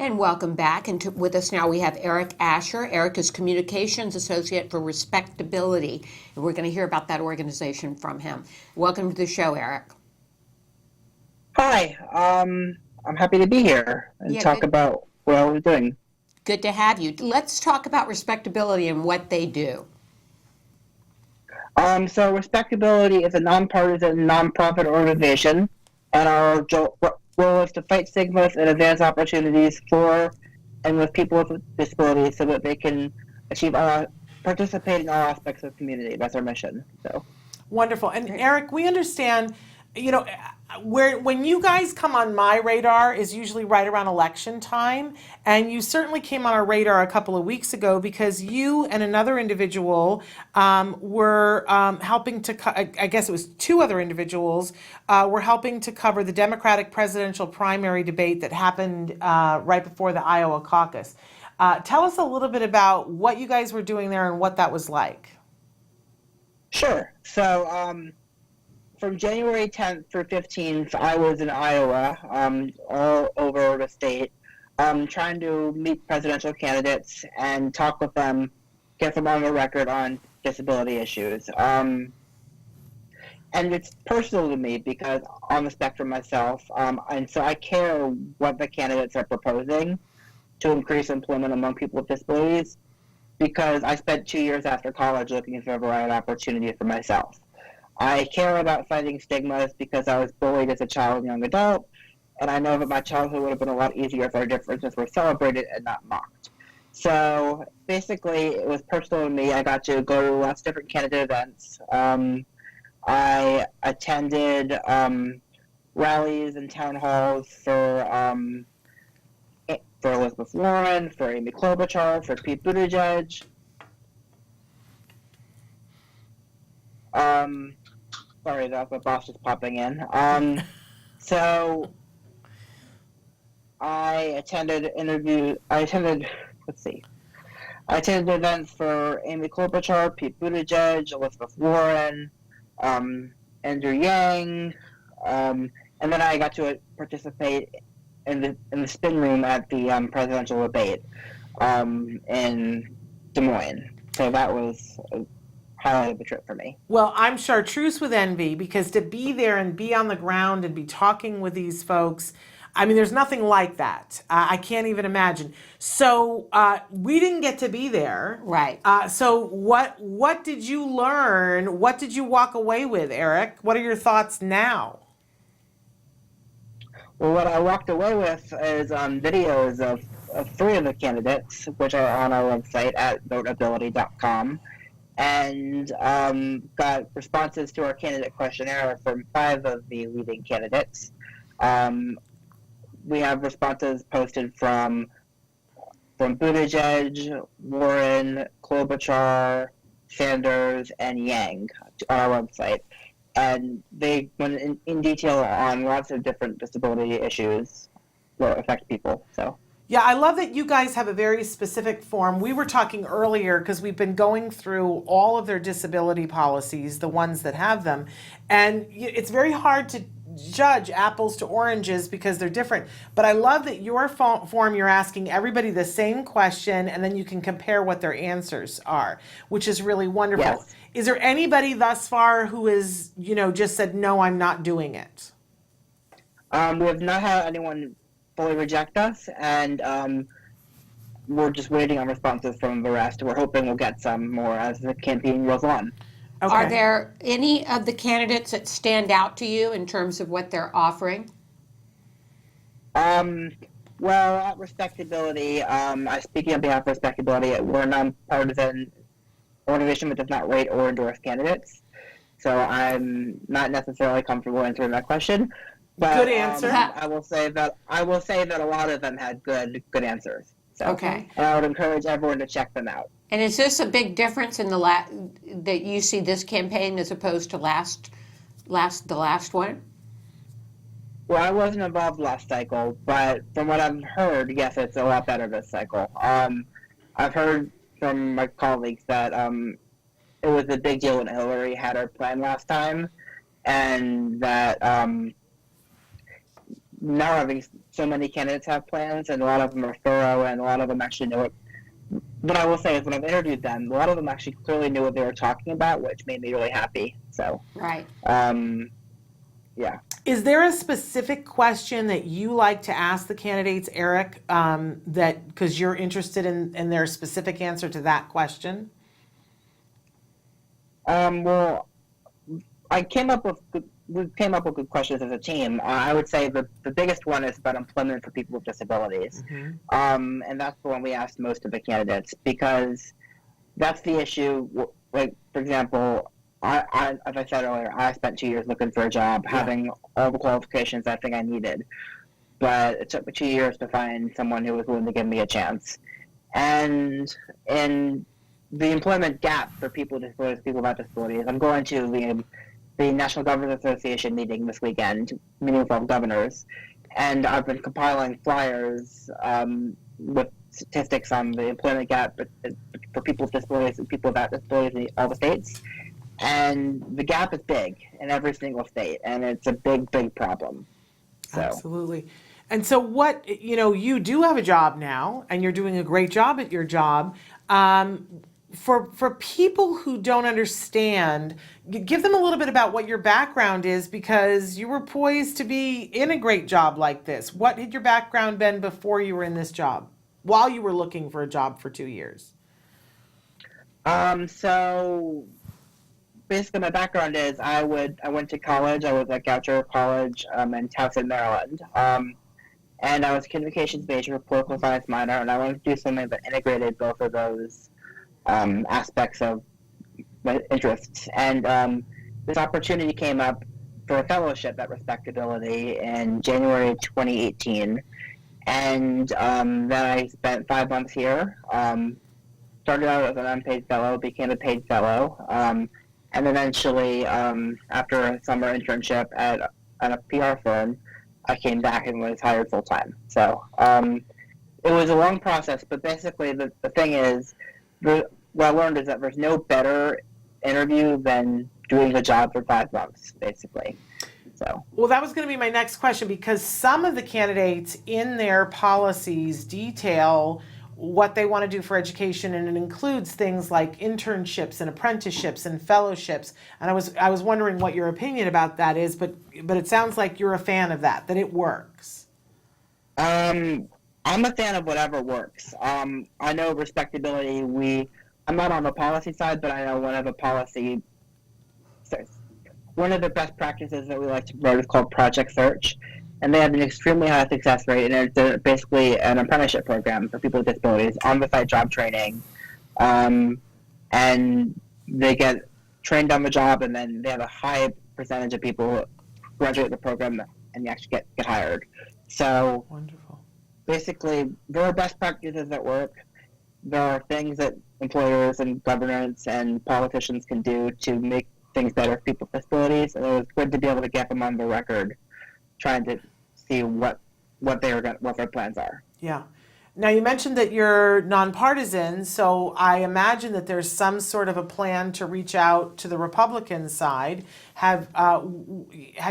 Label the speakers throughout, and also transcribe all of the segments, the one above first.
Speaker 1: And welcome back. And with us now we have Eric Ascher. Eric is Communications Associate for RespectAbility, and we're going to hear about that organization from him. Welcome to the show, Eric.
Speaker 2: Hi, I'm happy to be here and talk about what I was doing.
Speaker 1: Good to have you. Let's talk about RespectAbility and what they do.
Speaker 2: So RespectAbility is a nonpartisan, nonprofit organization, and our goal is to fight stigmas and advance opportunities for and with people with disabilities so that they can achieve participate in all aspects of the community. That's our mission. So
Speaker 3: wonderful. And Eric, we understand, when you guys come on my radar is usually right around election time, and you certainly came on our radar a couple of weeks ago because you and another individual were helping to, I guess it was two other individuals, were helping to cover the Democratic presidential primary debate that happened right before the Iowa caucus. Tell us a little bit about what you guys were doing there and what that was like.
Speaker 2: Sure. So from January 10th through 15th, I was in Iowa, all over the state, trying to meet presidential candidates and talk with them, get them on the record on disability issues. And it's personal to me because on the spectrum myself, and so I care what the candidates are proposing to increase employment among people with disabilities, because I spent 2 years after college looking for a variety of opportunities for myself. I care about fighting stigmas because I was bullied as a child and young adult, and I know that my childhood would have been a lot easier if our differences were celebrated and not mocked. So basically, it was personal to me. I got to go to lots of different candidate events. I attended rallies and town halls for Elizabeth Warren, for Amy Klobuchar, for Pete Buttigieg. Sorry, that's my boss just popping in. So I attended events for Amy Klobuchar, Pete Buttigieg, Elizabeth Warren, Andrew Yang, and then I got to participate in the spin room at the presidential debate in Des Moines. So that was highlight of the trip for me.
Speaker 3: Well, I'm chartreuse with envy, because to be there and be on the ground and be talking with these folks, I mean, there's nothing like that. I can't even imagine. So we didn't get to be there.
Speaker 1: Right.
Speaker 3: So what did you learn? What did you walk away with, Eric? What are your thoughts now?
Speaker 2: Well, what I walked away with is videos of 3 of the candidates, which are on our website at voteability.com, and got responses to our candidate questionnaire from 5 of the leading candidates. We have responses posted from Buttigieg, Warren, Klobuchar, Sanders, and Yang on our website. And they went in detail on lots of different disability issues that affect people. So.
Speaker 3: Yeah, I love that you guys have a very specific form. We were talking earlier because we've been going through all of their disability policies, the ones that have them, and it's very hard to judge apples to oranges because they're different. But I love that your form, you're asking everybody the same question, and then you can compare what their answers are, which is really wonderful.
Speaker 2: Yes.
Speaker 3: Is there anybody thus far who has, just said, no, I'm not doing it?
Speaker 2: We have not had anyone fully reject us, and we're just waiting on responses from the rest. We're hoping we'll get some more as the campaign goes on.
Speaker 1: Okay. Are there any of the candidates that stand out to you in terms of what they're offering?
Speaker 2: Well, at RespectAbility, speaking on behalf of RespectAbility, we're a nonpartisan organization that does not rate or endorse candidates. So I'm not necessarily comfortable answering that question. But,
Speaker 3: good answer.
Speaker 2: I will say that a lot of them had good answers. So,
Speaker 1: okay.
Speaker 2: And I would encourage everyone to check them out.
Speaker 1: And is this a big difference in that you see this campaign as opposed to the last one?
Speaker 2: Well, I wasn't involved last cycle, but from what I've heard, yes, it's a lot better this cycle. I've heard from my colleagues that it was a big deal when Hillary had her plan last time, and that now having so many candidates have plans, and a lot of them are thorough, and a lot of them actually know what I will say is when I've interviewed them, a lot of them actually clearly knew what they were talking about, which made me really happy. So,
Speaker 1: Right.
Speaker 2: Yeah.
Speaker 3: Is there a specific question that you like to ask the candidates, Eric, that because you're interested in their specific answer to that question?
Speaker 2: Well, we came up with good questions as a team. I would say the biggest one is about employment for people with disabilities.
Speaker 3: Mm-hmm.
Speaker 2: And that's the one we asked most of the candidates because that's the issue. Like, for example, I as I said earlier, I spent 2 years looking for a job, having all the qualifications I think I needed. But it took me 2 years to find someone who was willing to give me a chance. And in the employment gap for people with disabilities, people without disabilities, I'm going to the National Governors Association meeting this weekend, meeting with all governors, and I've been compiling flyers with statistics on the employment gap for people with disabilities and people without disabilities in all the states. And the gap is big in every single state, and it's a big, big problem. So.
Speaker 3: Absolutely. And so what, you do have a job now, and you're doing a great job at your job. For people who don't understand, give them a little bit about what your background is, because you were poised to be in a great job like this. What had your background been before you were in this job, while you were looking for a job for 2 years?
Speaker 2: So basically my background is I went to college. I was at Goucher College in Towson, Maryland. And I was a communications major, political science minor, and I wanted to do something that integrated both of those aspects of my interests. And this opportunity came up for a fellowship at RespectAbility in January 2018. And then I spent 5 months here. Started out as an unpaid fellow, became a paid fellow, and eventually, after a summer internship at a PR firm, I came back and was hired full time. So it was a long process, but basically the thing is, what I learned is that there's no better interview than doing the job for 5 months, basically. So.
Speaker 3: Well, that was going to be my next question, because some of the candidates in their policies detail what they want to do for education, and it includes things like internships and apprenticeships and fellowships. And I was wondering what your opinion about that is, but it sounds like you're a fan of that it works.
Speaker 2: I'm a fan of whatever works. I know RespectAbility. I'm not on the policy side, but I know one of the best practices that we like to promote is called Project Search. And they have an extremely high success rate, and it's basically an apprenticeship program for people with disabilities, on-the-site job training, and they get trained on the job, and then they have a high percentage of people who graduate the program and actually get hired. So,
Speaker 3: Wonderful.
Speaker 2: Basically, there are best practices that work. There are things that employers and governments and politicians can do to make things better for people with disabilities, and it was good to be able to get them on the record, trying to see what their plans are.
Speaker 3: Yeah. Now, you mentioned that you're nonpartisan, so I imagine that there's some sort of a plan to reach out to the Republican side. Have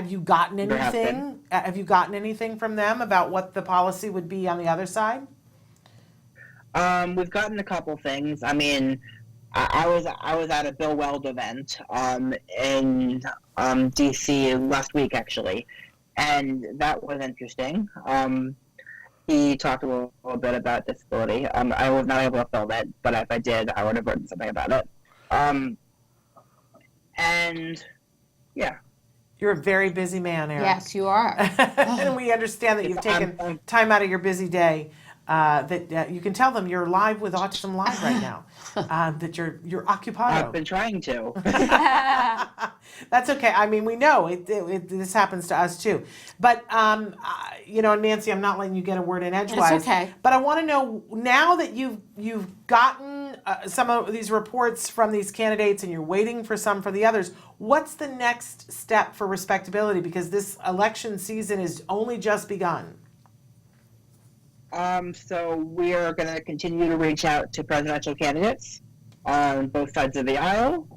Speaker 3: you gotten anything? Have you gotten anything from them about what the policy would be on the other side?
Speaker 2: We've gotten a couple things. I mean, I was at a Bill Weld event in D.C. last week, actually, and that was interesting. He talked a little bit about disability. I was not able to film it, but if I did, I would have written something about it. And yeah.
Speaker 3: You're a very busy man, Eric.
Speaker 1: Yes, you are.
Speaker 3: And we understand that you've taken time out of your busy day. That you can tell them you're live with autism-live right now. That you're occupied.
Speaker 2: I've been trying to.
Speaker 3: That's okay. I mean, we know this happens to us too. But Nancy, I'm not letting you get a word in edgewise.
Speaker 1: It's okay.
Speaker 3: But I want to know, now that you've gotten some of these reports from these candidates and you're waiting for some for the others, what's the next step for RespectAbility? Because this election season is only just begun.
Speaker 2: So we are going to continue to reach out to presidential candidates on both sides of the aisle.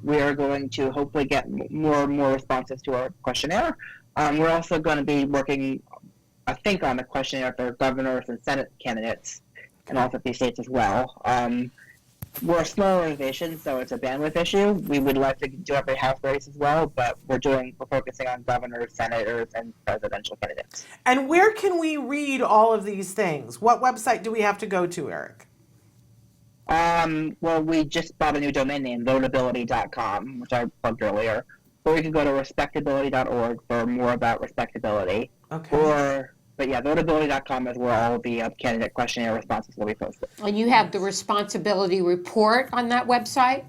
Speaker 2: We are going to hopefully get more and more responses to our questionnaire. We're also going to be working, I think, on the questionnaire for governors and Senate candidates in all 50 states as well. We're a small organization, so it's a bandwidth issue. We would like to do every House race as well, but we're focusing on governors, senators, and presidential candidates.
Speaker 3: And where can we read all of these things? What website do we have to go to, Eric?
Speaker 2: Well, we just bought a new domain name, votability.com, which I plugged earlier. Or you can go to respectability.org for more about respectability.
Speaker 3: Okay.
Speaker 2: But yeah, votability.com is where all the candidate questionnaire responses will be posted.
Speaker 1: And you have the responsibility report on that website?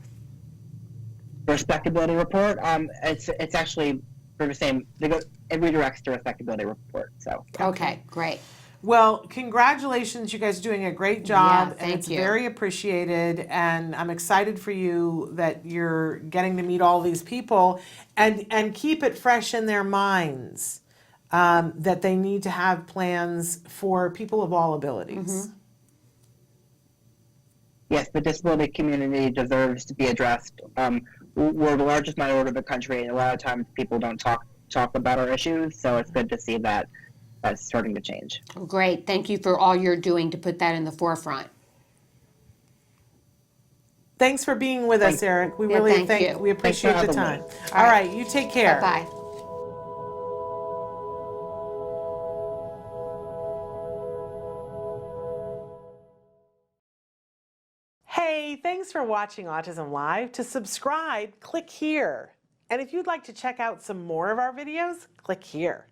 Speaker 2: Respectability report, it's actually for the same, it redirects to respectability report, so.
Speaker 1: Okay, great.
Speaker 3: Well, congratulations. You guys are doing a great job.
Speaker 1: Yeah,
Speaker 3: and
Speaker 1: thank
Speaker 3: it's
Speaker 1: you.
Speaker 3: very appreciated. And I'm excited for you that you're getting to meet all these people and keep it fresh in their minds that they need to have plans for people of all abilities.
Speaker 2: Yes, the disability community deserves to be addressed. We're the largest minority of the country, and a lot of times people don't talk about our issues, so it's good to see that that's starting to change.
Speaker 1: Great. Thank you for all you're doing to put that in the forefront.
Speaker 3: Thanks for being with us, Eric. We
Speaker 1: Yeah,
Speaker 3: really
Speaker 1: thank you.
Speaker 3: we appreciate the
Speaker 2: having
Speaker 3: time.
Speaker 2: me.
Speaker 3: All right, you take care.
Speaker 1: Bye-bye.
Speaker 3: Hey, thanks for watching Autism Live. To subscribe, click here. And if you'd like to check out some more of our videos, click here.